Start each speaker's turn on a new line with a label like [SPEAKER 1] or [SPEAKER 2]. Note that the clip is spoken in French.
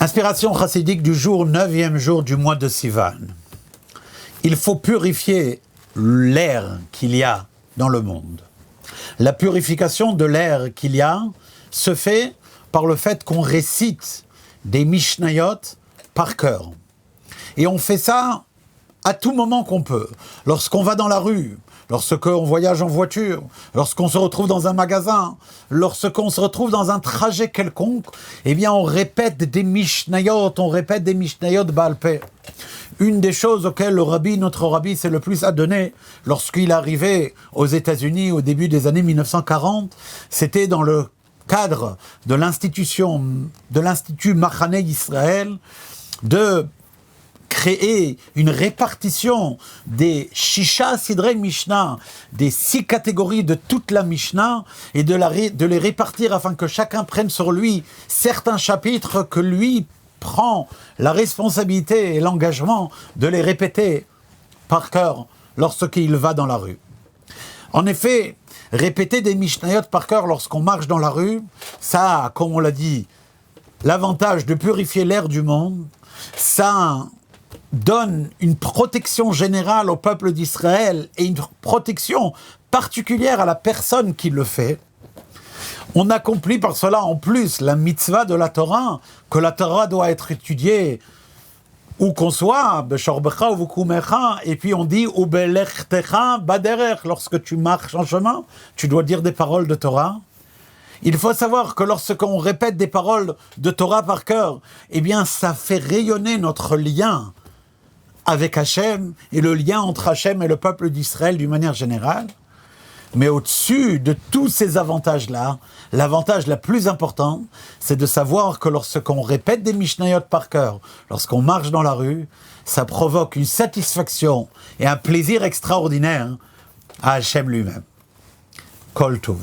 [SPEAKER 1] Inspiration chassidique du jour, 9e jour du mois de Sivan. Il faut purifier l'air qu'il y a dans le monde. La purification de l'air qu'il y a se fait par le fait qu'on récite des Mishnayot par cœur. Et on fait ça à tout moment qu'on peut. Lorsqu'on va dans la rue, lorsqu'on voyage en voiture, lorsqu'on se retrouve dans un magasin, lorsqu'on se retrouve dans un trajet quelconque, eh bien on répète des Mishnayot, Baal Peh. Une des choses auxquelles notre rabbi, s'est le plus adonné lorsqu'il arrivait aux États-Unis au début des années 1940, c'était dans le cadre de l'Institut Machane Israël, de créer une répartition des Shisha Sidrei Mishnah, des 6 catégories de toute la Mishnah, et de les répartir afin que chacun prenne sur lui certains chapitres que lui prend la responsabilité et l'engagement de les répéter par cœur lorsqu'il va dans la rue. En effet, répéter des Mishnayot par cœur lorsqu'on marche dans la rue, ça a, comme on l'a dit, l'avantage de purifier l'air du monde, ça donne une protection générale au peuple d'Israël et une protection particulière à la personne qui le fait. On accomplit par cela en plus la mitzvah de la Torah, que la Torah doit être étudiée où qu'on soit, b'shorbecha ou v'kumecha, et puis on dit u'belechtecha baderech, lorsque tu marches en chemin, tu dois dire des paroles de Torah. Il faut savoir que lorsqu'on répète des paroles de Torah par cœur, eh bien ça fait rayonner notre lien avec Hachem et le lien entre Hachem et le peuple d'Israël d'une manière générale. Mais au-dessus de tous ces avantages-là, l'avantage la plus important, c'est de savoir que lorsqu'on répète des Mishnayot par cœur, lorsqu'on marche dans la rue, ça provoque une satisfaction et un plaisir extraordinaire à Hachem lui-même. Kol Tov.